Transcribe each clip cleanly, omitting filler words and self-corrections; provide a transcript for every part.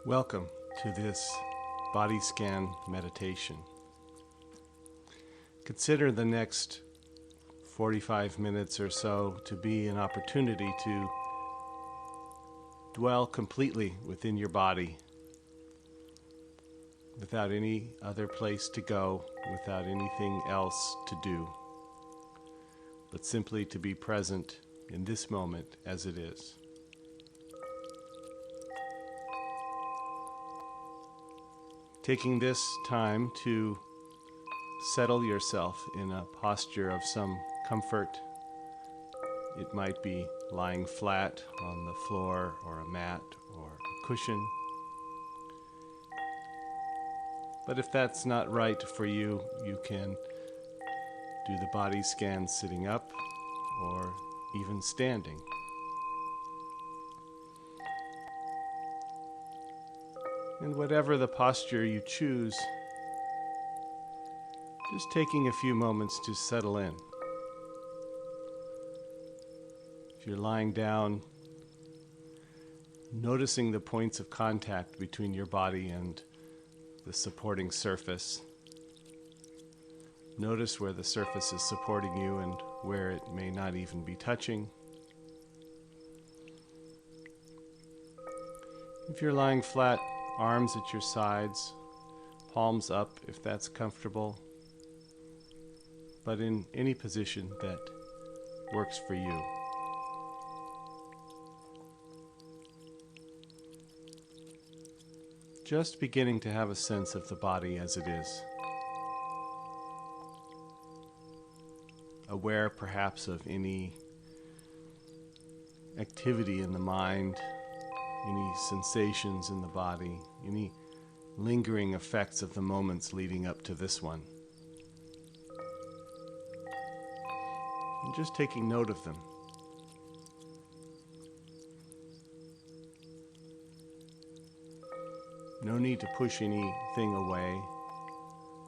Welcome to this body scan meditation. Consider the next 45 minutes or so to be an opportunity to dwell completely within your body, without any other place to go, without anything else to do, but simply to be present in this moment as it is. Taking this time to settle yourself in a posture of some comfort. It might be lying flat on the floor or a mat or a cushion. But if that's not right for you, you can do the body scan sitting up or even standing. And whatever the posture you choose, just taking a few moments to settle in. If you're lying down, noticing the points of contact between your body and the supporting surface. Notice where the surface is supporting you and where it may not even be touching. If you're lying flat, arms at your sides, palms up if that's comfortable, but in any position that works for you. Just beginning to have a sense of the body as it is. Aware perhaps of any activity in the mind, any sensations in the body, any lingering effects of the moments leading up to this one. And just taking note of them. No need to push anything away.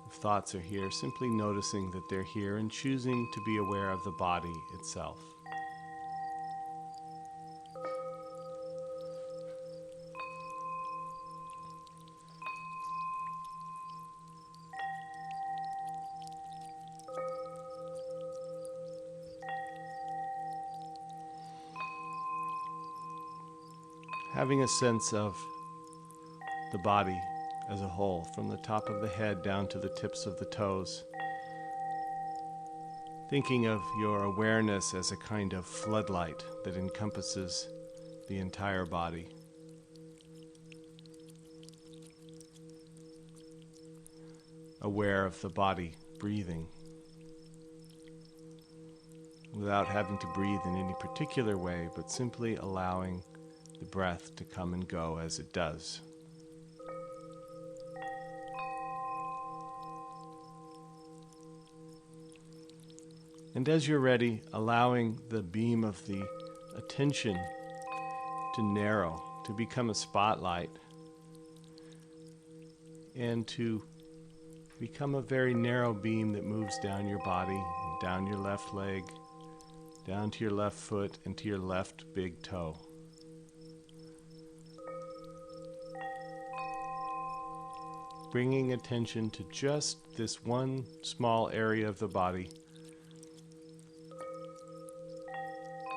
If thoughts are here, simply noticing that they're here and choosing to be aware of the body itself. Having a sense of the body as a whole, from the top of the head down to the tips of the toes. Thinking of your awareness as a kind of floodlight that encompasses the entire body. Aware of the body breathing, without having to breathe in any particular way, but simply allowing the breath to come and go as it does. And as you're ready, allowing the beam of the attention to narrow, to become a spotlight, and to become a very narrow beam that moves down your body, down your left leg, down to your left foot, and to your left big toe. Bringing attention to just this one small area of the body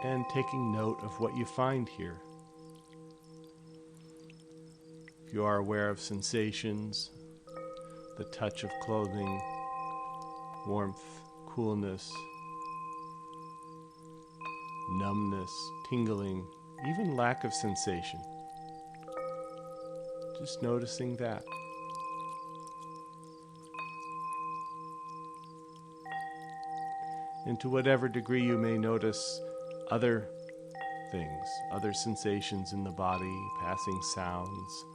and taking note of what you find here. If you are aware of sensations, the touch of clothing, warmth, coolness, numbness, tingling, even lack of sensation, just noticing that. And to whatever degree you may notice other things, other sensations in the body, passing sounds,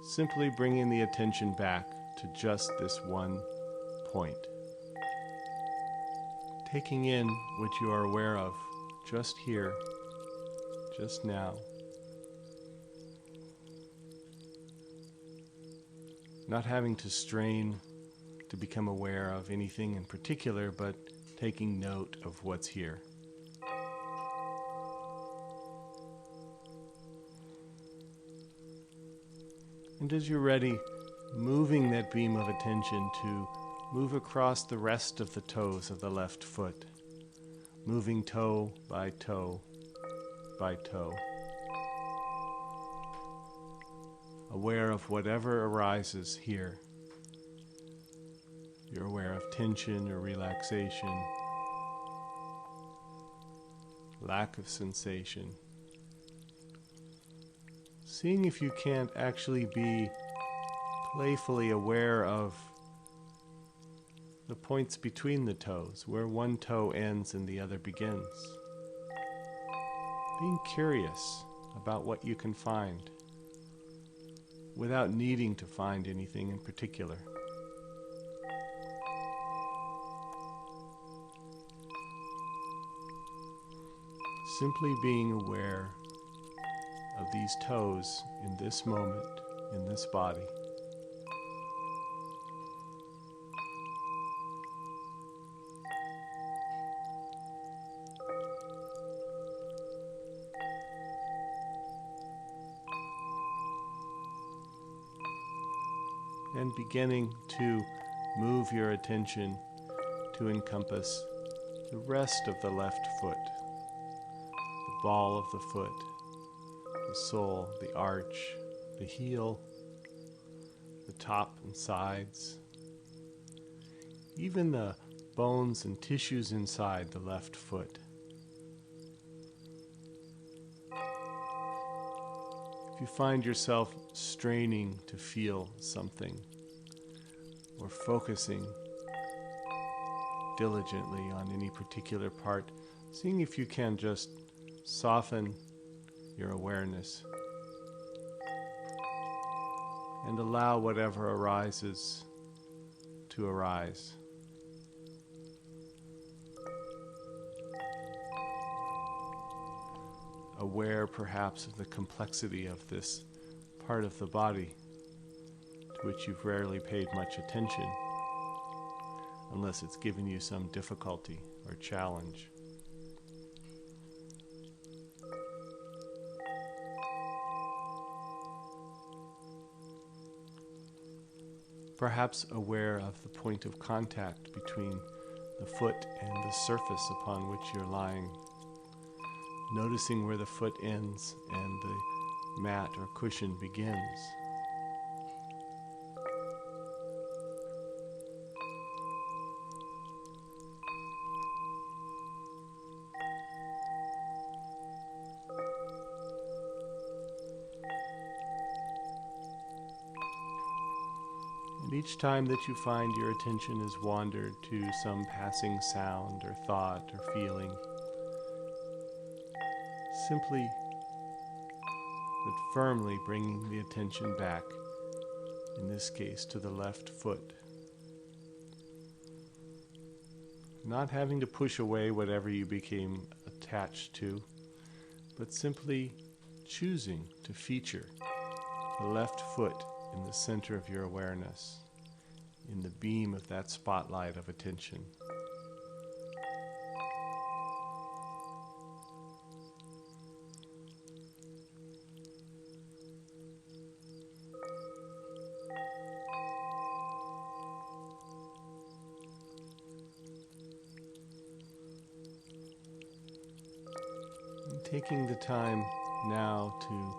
simply bringing the attention back to just this one point. Taking in what you are aware of just here, just now. Not having to strain to become aware of anything in particular, but taking note of what's here. And as you're ready, moving that beam of attention to move across the rest of the toes of the left foot, moving toe by toe by toe, aware of whatever arises here. You're aware of tension or relaxation, lack of sensation. Seeing if you can't actually be playfully aware of the points between the toes, where one toe ends and the other begins. Being curious about what you can find, without needing to find anything in particular. Simply being aware of these toes in this moment, in this body. And beginning to move your attention to encompass the rest of the left foot, the ball of the foot, the sole, the arch, the heel, the top and sides, even the bones and tissues inside the left foot. If you find yourself straining to feel something or focusing diligently on any particular part, seeing if you can just soften your awareness and allow whatever arises to arise. Aware perhaps of the complexity of this part of the body to which you've rarely paid much attention, unless it's given you some difficulty or challenge. Perhaps aware of the point of contact between the foot and the surface upon which you're lying, noticing where the foot ends and the mat or cushion begins. And each time that you find your attention has wandered to some passing sound or thought or feeling, simply but firmly bringing the attention back, in this case to the left foot. Not having to push away whatever you became attached to, but simply choosing to feature the left foot in the center of your awareness, in the beam of that spotlight of attention. And taking the time now to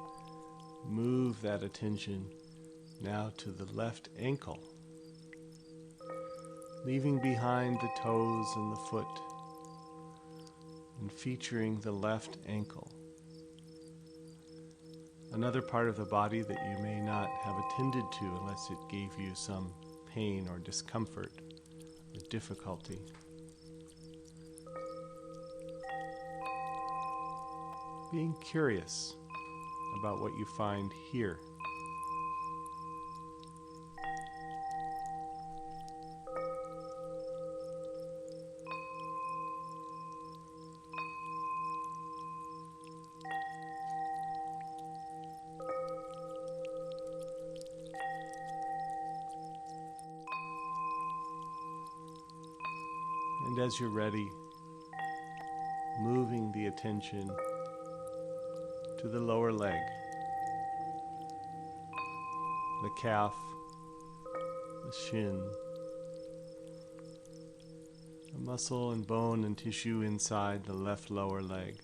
move that attention now to the left ankle, leaving behind the toes and the foot and featuring the left ankle. Another part of the body that you may not have attended to unless it gave you some pain or discomfort or difficulty. Being curious about what you find here. And as you're ready, moving the attention to the lower leg, the calf, the shin, the muscle and bone and tissue inside the left lower leg.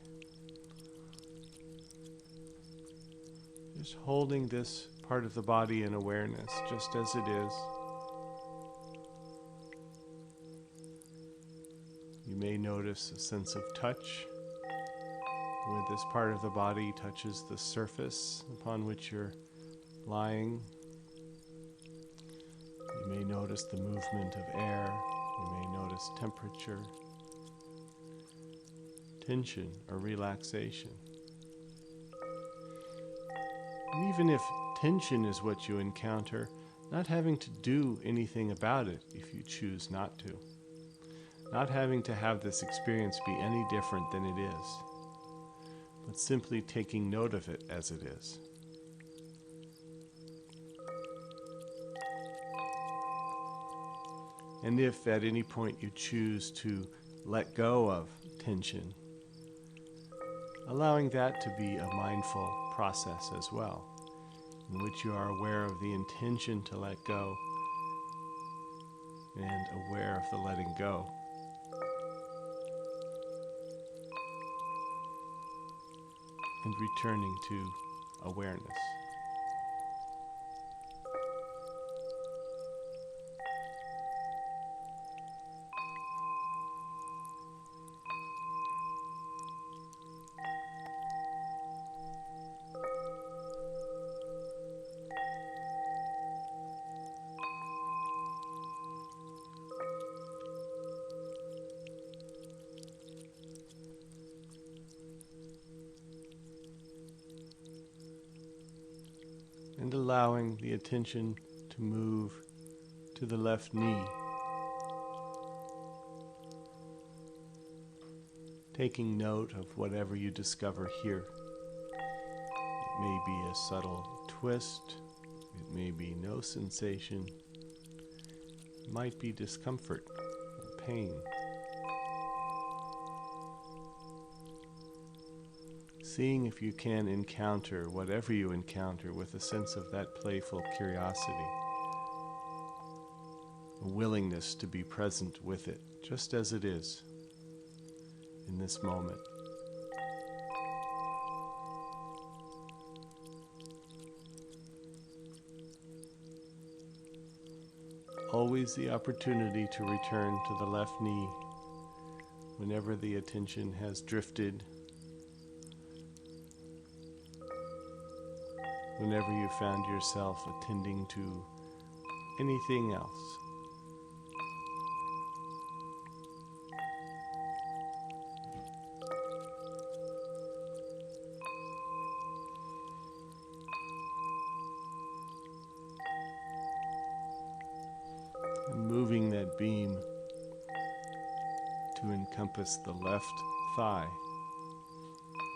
Just holding this part of the body in awareness, just as it is. You may notice a sense of touch, where this part of the body touches the surface upon which you're lying. You may notice the movement of air. You may notice temperature, tension, or relaxation. And even if tension is what you encounter, not having to do anything about it if you choose not to. Not having to have this experience be any different than it is, but simply taking note of it as it is. And if at any point you choose to let go of tension, allowing that to be a mindful process as well, in which you are aware of the intention to let go and aware of the letting go. And returning to awareness. And allowing the attention to move to the left knee. Taking note of whatever you discover here. It may be a subtle twist, it may be no sensation, it might be discomfort or pain. Seeing if you can encounter whatever you encounter with a sense of that playful curiosity, a willingness to be present with it, just as it is in this moment. Always the opportunity to return to the left knee whenever the attention has drifted, whenever you found yourself attending to anything else. And moving that beam to encompass the left thigh,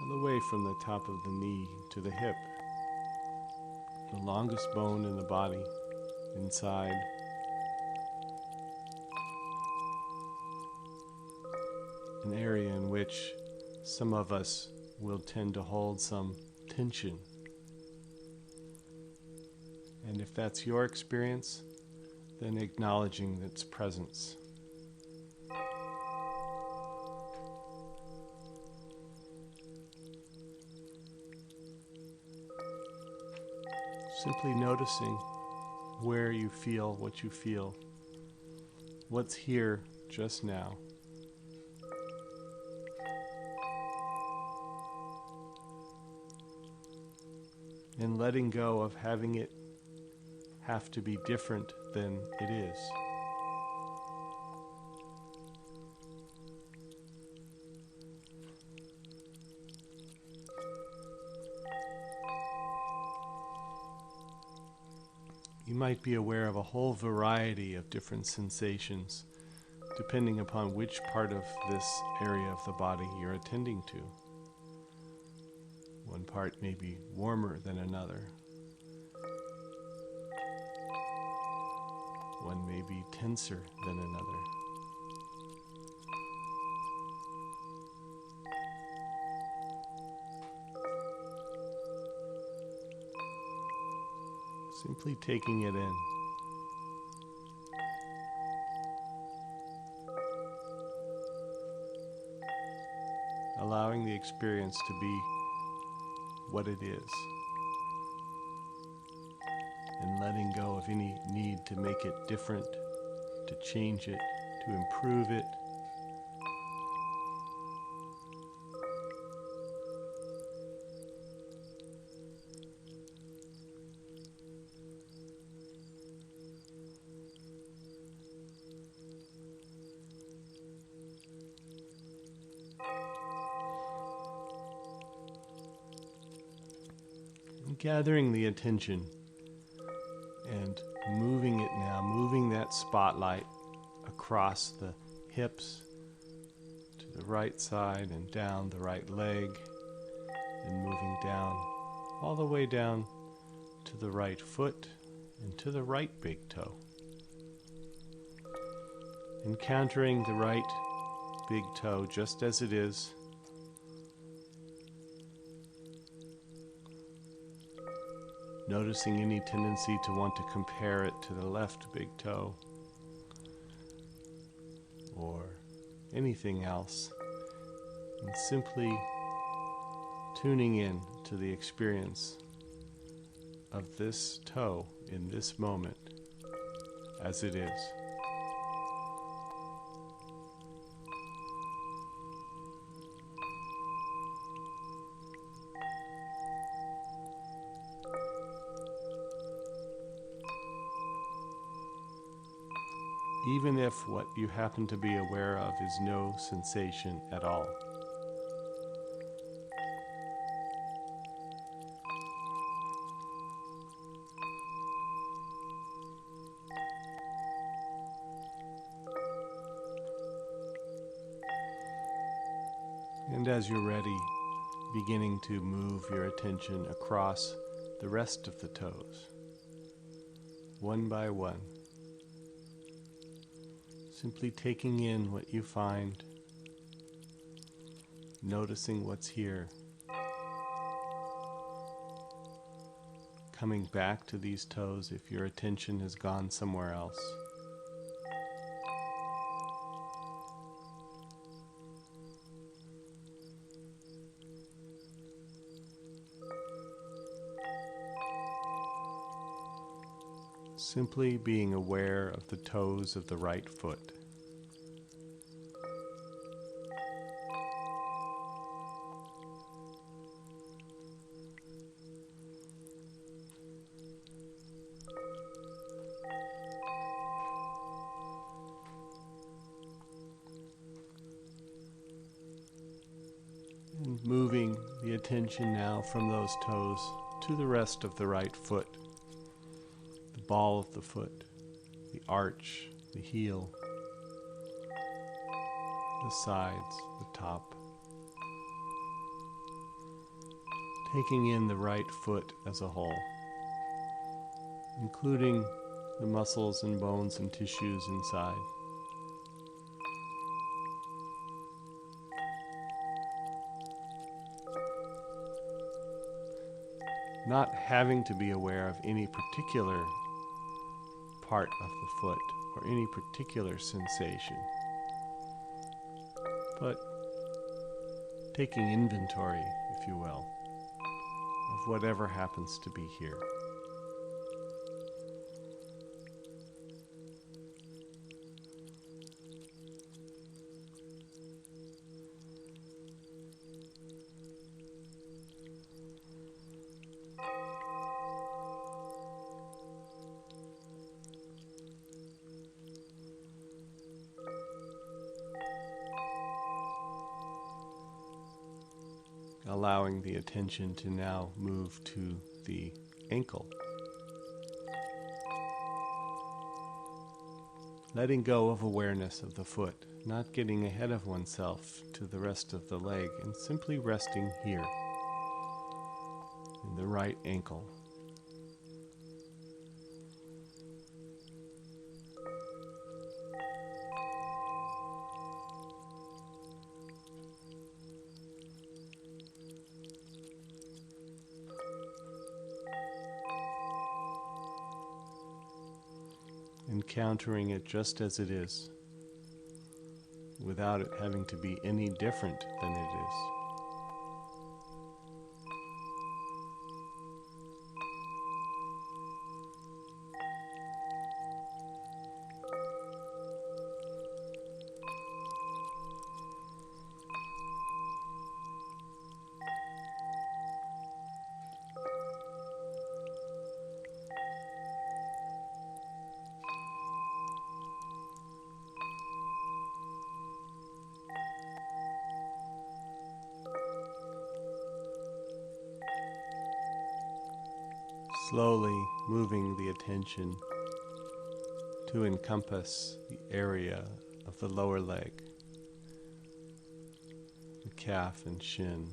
all the way from the top of the knee to the hip. The longest bone in the body, inside. An area in which some of us will tend to hold some tension. And if that's your experience, then acknowledging its presence. Simply noticing where you feel what you feel, what's here just now. And letting go of having it have to be different than it is. You might be aware of a whole variety of different sensations, depending upon which part of this area of the body you're attending to. One part may be warmer than another. One may be tenser than another. Simply taking it in. Allowing the experience to be what it is. And letting go of any need to make it different, to change it, to improve it. Gathering the attention and moving it now, moving that spotlight across the hips to the right side and down the right leg, and moving down all the way down to the right foot and to the right big toe. Encountering the right big toe just as it is. Noticing any tendency to want to compare it to the left big toe or anything else, and simply tuning in to the experience of this toe in this moment as it is. Even if what you happen to be aware of is no sensation at all. And as you're ready, beginning to move your attention across the rest of the toes, one by one. Simply taking in what you find, noticing what's here, coming back to these toes if your attention has gone somewhere else. Simply being aware of the toes of the right foot. And moving the attention now from those toes to the rest of the right foot. Ball of the foot, the arch, the heel, the sides, the top. Taking in the right foot as a whole, including the muscles and bones and tissues inside. Not having to be aware of any particular part of the foot or any particular sensation, but taking inventory, if you will, of whatever happens to be here. Allowing the attention to now move to the ankle. Letting go of awareness of the foot, not getting ahead of oneself to the rest of the leg, and simply resting here in the right ankle. encountering it just as it is, without it having to be any different than it is. Slowly moving the attention to encompass the area of the lower leg, the calf and shin,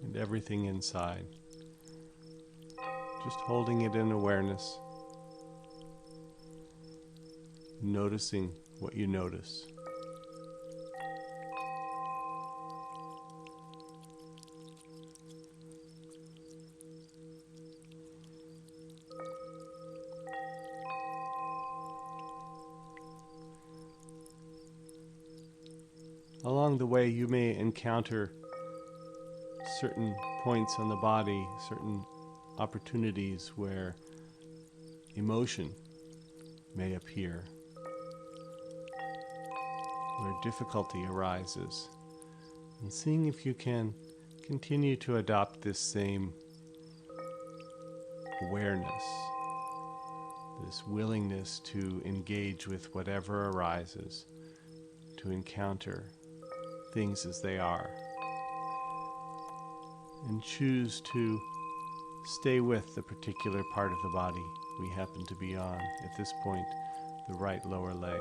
and everything inside. Just holding it in awareness, noticing what you notice. Along the way, you may encounter certain points on the body, certain opportunities where emotion may appear, where difficulty arises, and seeing if you can continue to adopt this same awareness, this willingness to engage with whatever arises, to encounter things as they are, and choose to stay with the particular part of the body we happen to be on, at this point, the right lower leg.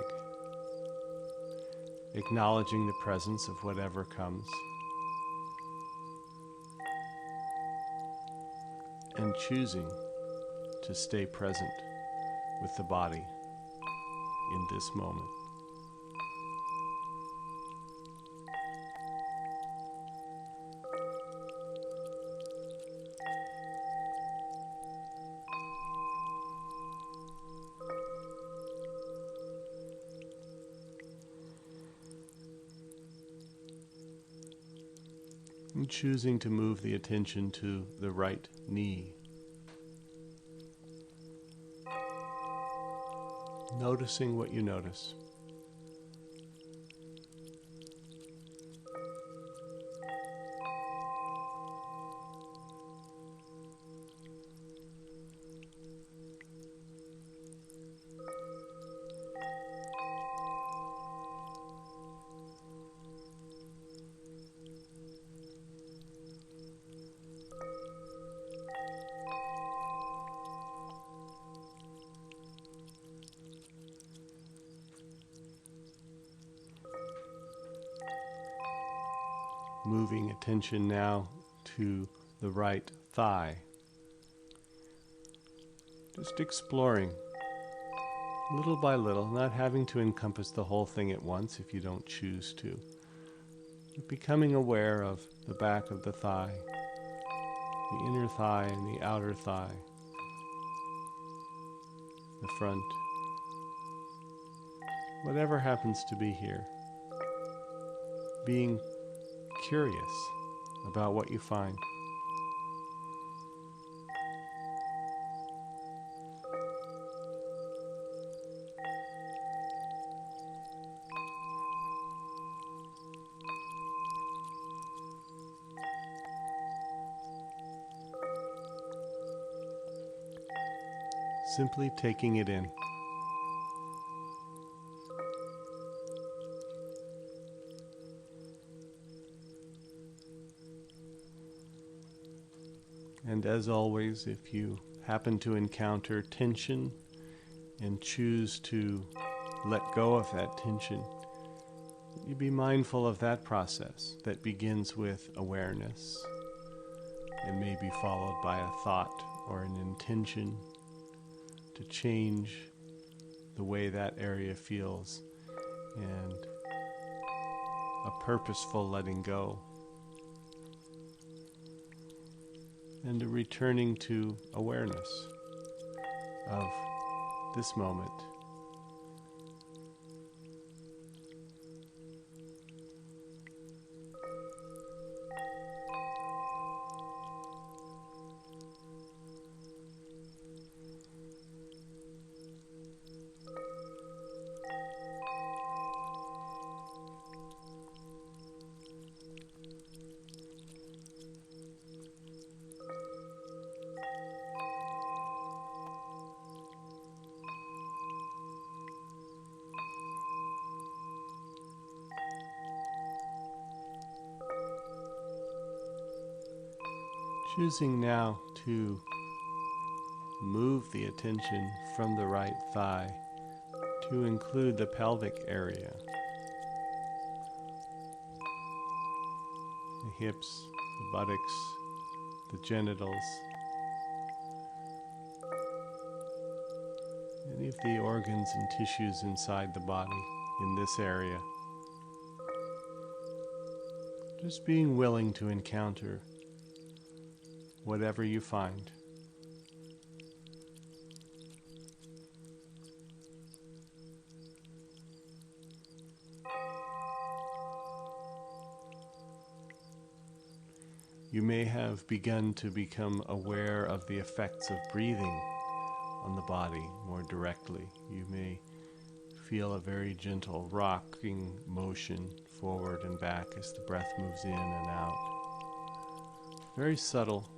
Acknowledging the presence of whatever comes, and choosing to stay present with the body in this moment. And choosing to move the attention to the right knee. Noticing what you notice. Moving attention now to the right thigh. Just exploring little by little, not having to encompass the whole thing at once if you don't choose to. But becoming aware of the back of the thigh, the inner thigh and the outer thigh, the front, whatever happens to be here. Being curious about what you find. Simply taking it in. And as always, if you happen to encounter tension and choose to let go of that tension, you be mindful of that process that begins with awareness and may be followed by a thought or an intention to change the way that area feels, and a purposeful letting go, and a returning to awareness, of this moment. Choosing now to move the attention from the right thigh to include the pelvic area, the hips, the buttocks, the genitals, any of the organs and tissues inside the body in this area. Just being willing to encounter whatever you find. You may have begun to become aware of the effects of breathing on the body more directly. You may feel a very gentle rocking motion forward and back as the breath moves in and out. Very subtle.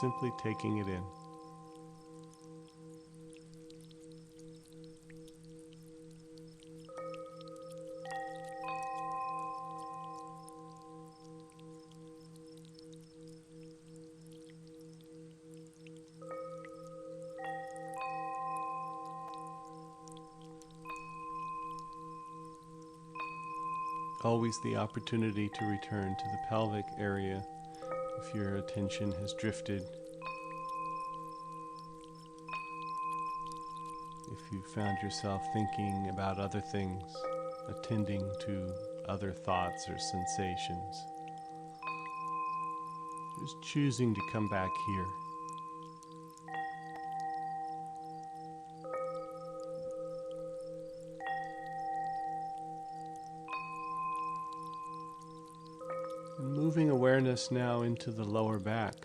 Simply taking it in. Always the opportunity to return to the pelvic area if your attention has drifted. If you found yourself thinking about other things, attending to other thoughts or sensations, just choosing to come back here. And moving awareness now into the lower back,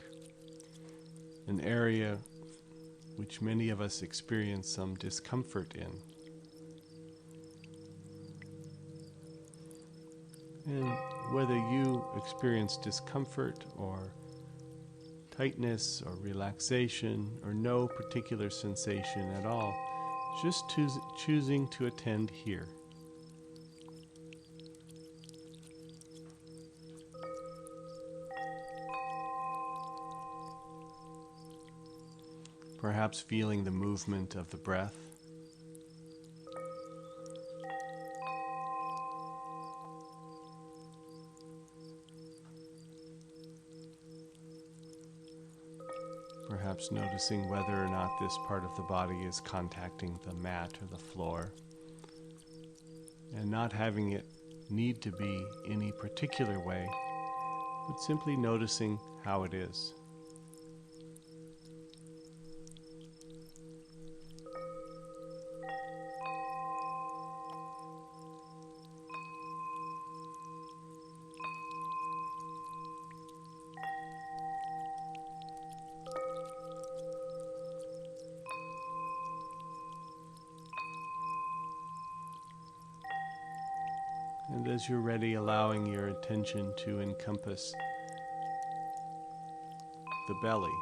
an area which many of us experience some discomfort in. And whether you experience discomfort or tightness or relaxation or no particular sensation at all, just choosing to attend here. Perhaps feeling the movement of the breath. Perhaps noticing whether or not this part of the body is contacting the mat or the floor, and not having it need to be any particular way, but simply noticing how it is. And as you're ready, allowing your attention to encompass the belly.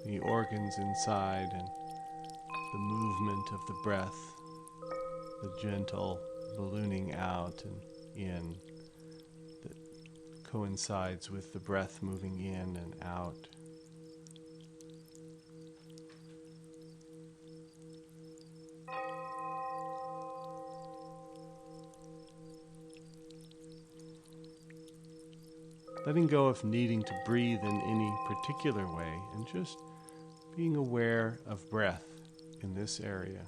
The organs inside and the movement of the breath, the gentle ballooning out and in that coincides with the breath moving in and out. letting go of needing to breathe in any particular way, and just being aware of breath in this area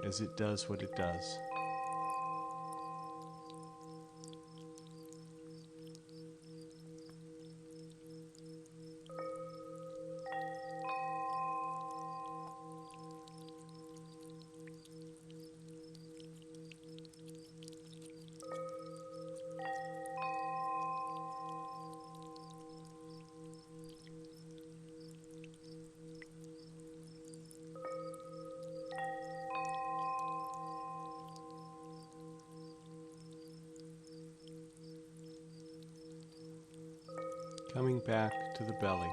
as it does what it does. Coming back to the belly.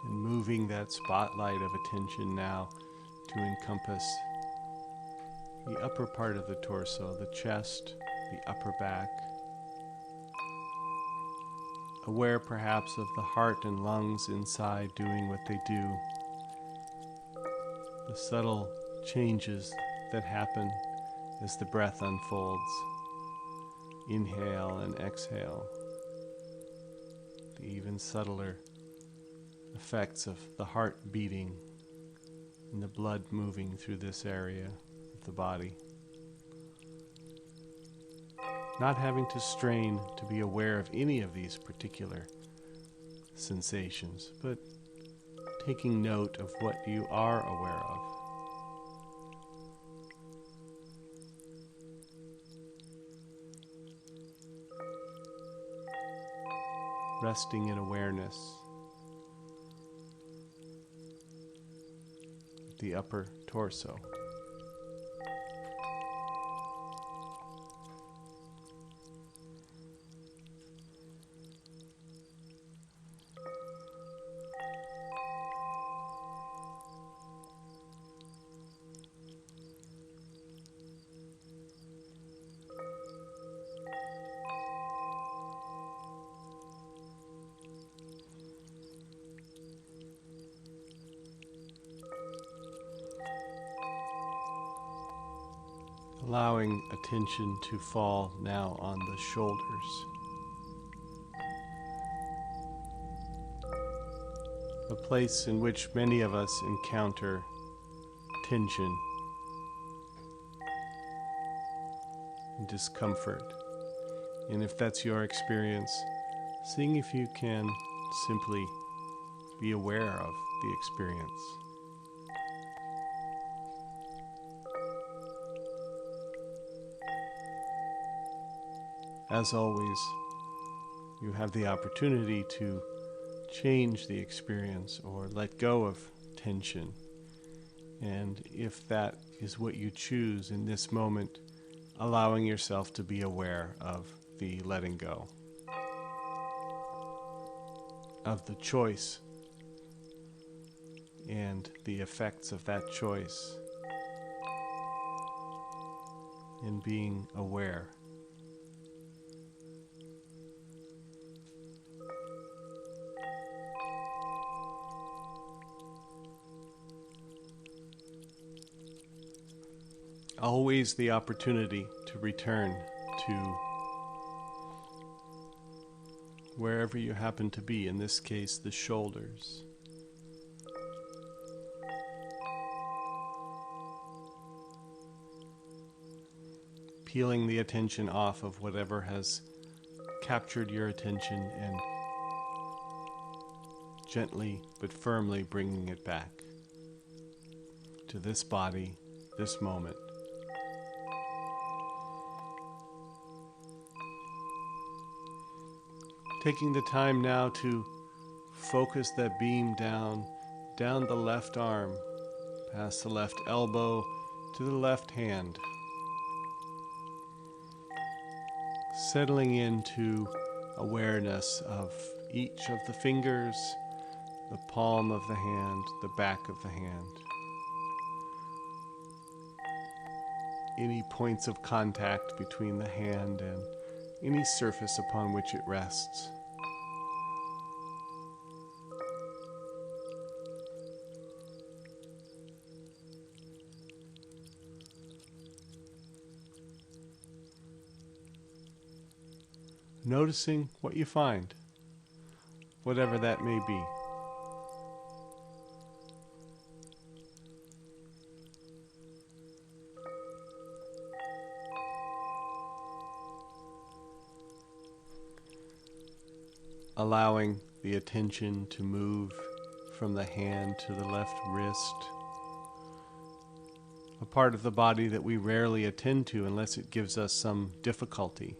And moving that spotlight of attention now to encompass the upper part of the torso, the chest, the upper back. Aware perhaps of the heart and lungs inside doing what they do. The subtle changes that happen as the breath unfolds. Inhale and exhale. The even subtler effects of the heart beating and the blood moving through this area of the body. Not having to strain to be aware of any of these particular sensations, but taking note of what you are aware of. Resting in awareness of the upper torso. Allowing attention to fall now on the shoulders. A place in which many of us encounter tension and discomfort. And if that's your experience, seeing if you can simply be aware of the experience. As always, you have the opportunity to change the experience or let go of tension. And if that is what you choose in this moment, allowing yourself to be aware of the letting go, of the choice and the effects of that choice, and being aware. Always the opportunity to return to wherever you happen to be, in this case, the shoulders. Peeling the attention off of whatever has captured your attention and gently but firmly bringing it back to this body, this moment. Taking the time now to focus that beam down the left arm, past the left elbow to the left hand. Settling into awareness of each of the fingers, the palm of the hand, the back of the hand. Any points of contact between the hand and any surface upon which it rests. noticing what you find, whatever that may be. Allowing the attention to move from the hand to the left wrist, a part of the body that we rarely attend to unless it gives us some difficulty.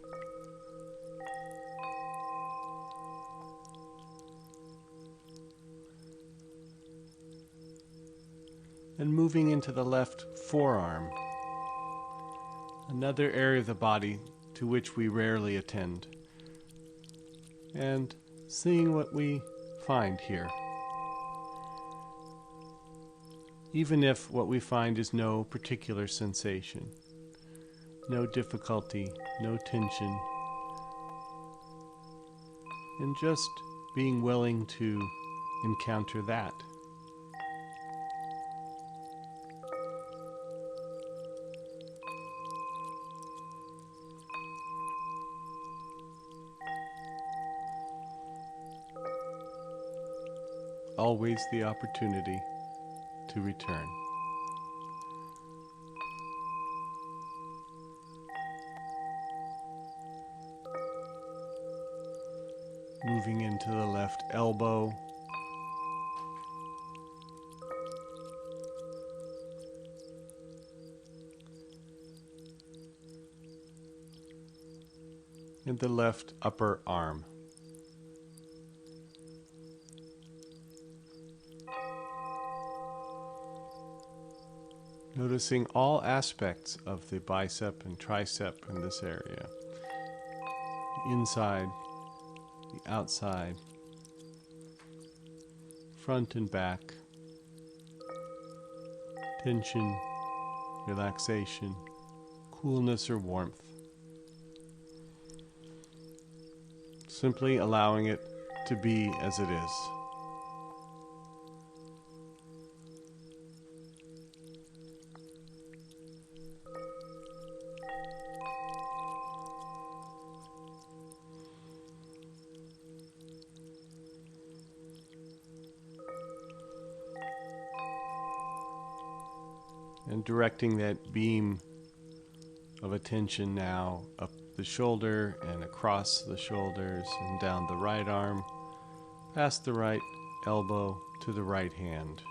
And moving into the left forearm, another area of the body to which we rarely attend, and seeing what we find here. Even if what we find is no particular sensation, no difficulty, no tension, and just being willing to encounter that. Always the opportunity to return. Moving into the left elbow, and the left upper arm. Noticing all aspects of the bicep and tricep in this area. The inside, the outside, front and back, tension, relaxation, coolness or warmth. Simply allowing it to be as it is. And directing that beam of attention now up the shoulder and across the shoulders and down the right arm, past the right elbow to the right hand.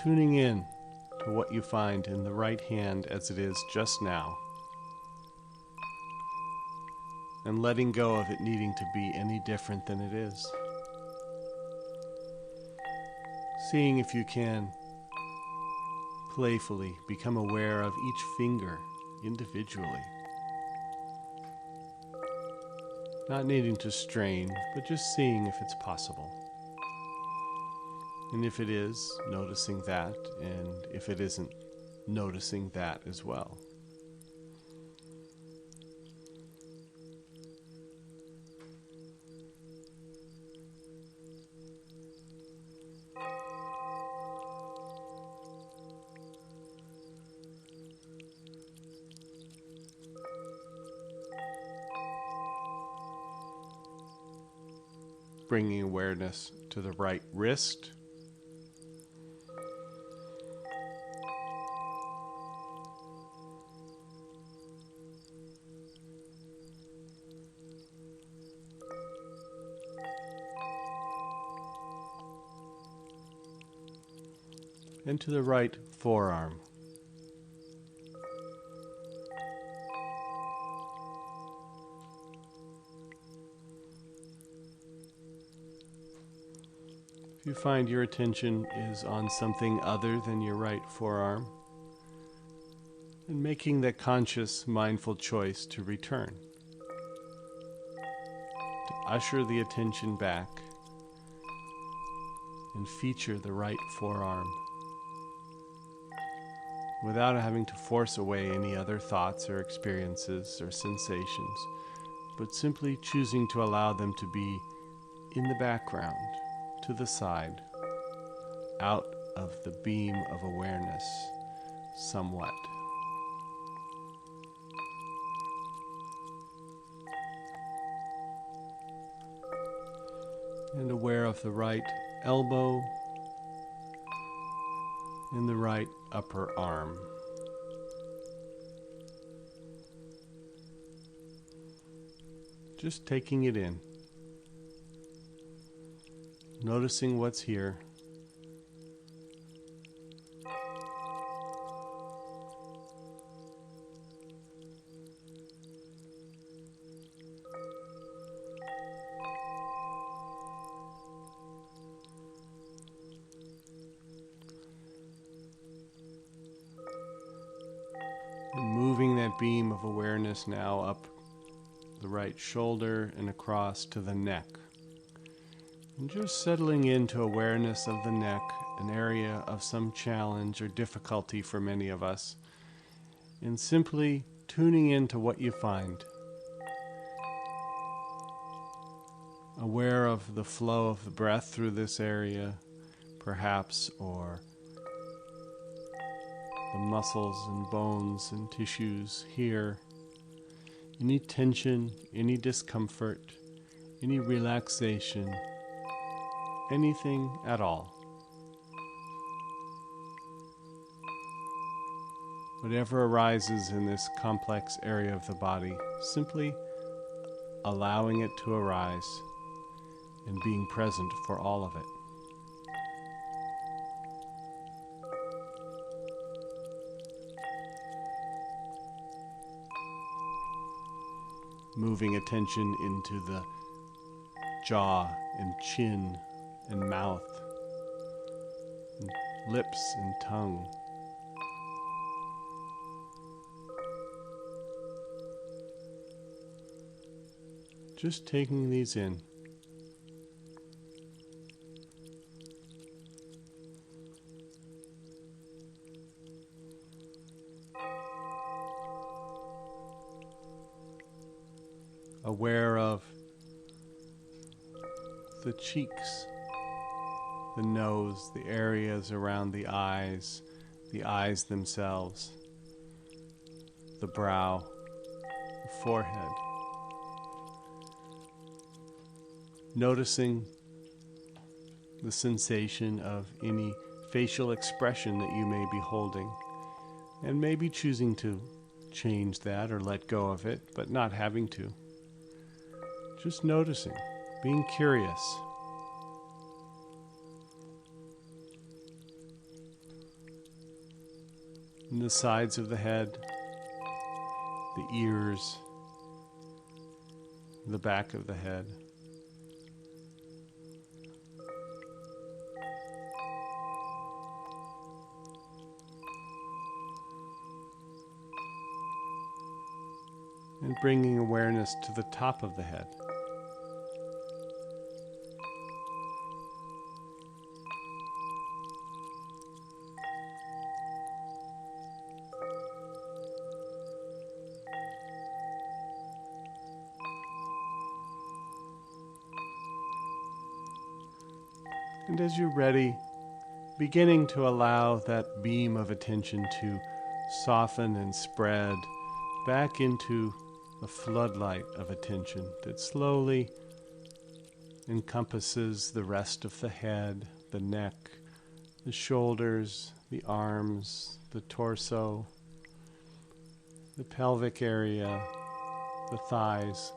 Tuning in to what you find in the right hand as it is just now, and letting go of it needing to be any different than it is. Seeing if you can playfully become aware of each finger individually. Not needing to strain, but just seeing if it's possible. And if it is, noticing that, and if it isn't, noticing that as well. Bringing awareness to the right wrist, and to the right forearm. If you find your attention is on something other than your right forearm, and making that conscious, mindful choice to return, to usher the attention back and feature the right forearm without having to force away any other thoughts or experiences or sensations, but simply choosing to allow them to be in the background, to the side, out of the beam of awareness somewhat. and aware of the right elbow and the right upper arm. Just taking it in, noticing what's here. And moving that beam of awareness now up the right shoulder and across to the neck. And just settling into awareness of the neck, an area of some challenge or difficulty for many of us, and simply tuning into what you find. Aware of the flow of the breath through this area, perhaps, or the muscles and bones and tissues here. Any tension, any discomfort, any relaxation, anything at all. Whatever arises in this complex area of the body, simply allowing it to arise and being present for all of it. Moving attention into the jaw and chin and mouth, and lips and tongue. Just taking these in. Aware of the cheeks, the nose, the areas around the eyes themselves, the brow, the forehead. Noticing the sensation of any facial expression that you may be holding, and maybe choosing to change that or let go of it, but not having to. Just noticing, being curious. And the sides of the head, the ears, the back of the head. And bringing awareness to the top of the head. And as you're ready, beginning to allow that beam of attention to soften and spread back into a floodlight of attention that slowly encompasses the rest of the head, the neck, the shoulders, the arms, the torso, the pelvic area, the thighs,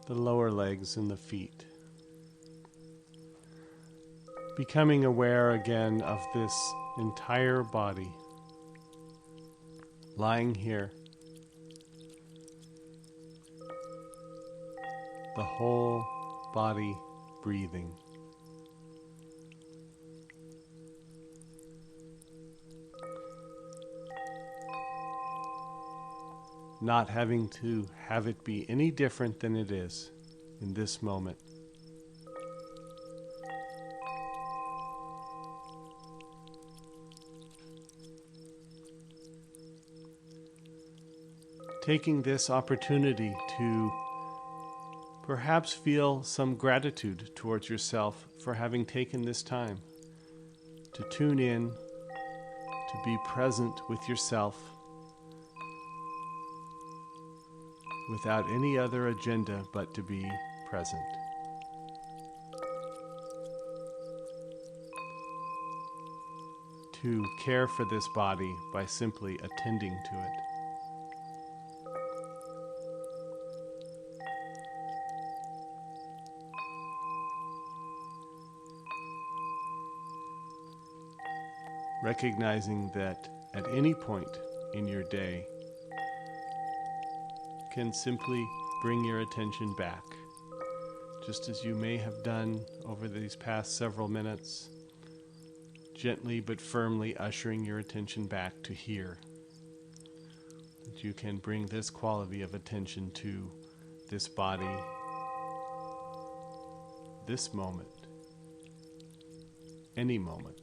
the lower legs, and the feet. Becoming aware again of this entire body lying here, the whole body breathing. Not having to have it be any different than it is in this moment. Taking this opportunity to perhaps feel some gratitude towards yourself for having taken this time to tune in, to be present with yourself without any other agenda but to be present. to care for this body by simply attending to it. Recognizing that at any point in your day, you can simply bring your attention back, just as you may have done over these past several minutes, gently but firmly ushering your attention back to here. That you can bring this quality of attention to this body, this moment, any moment.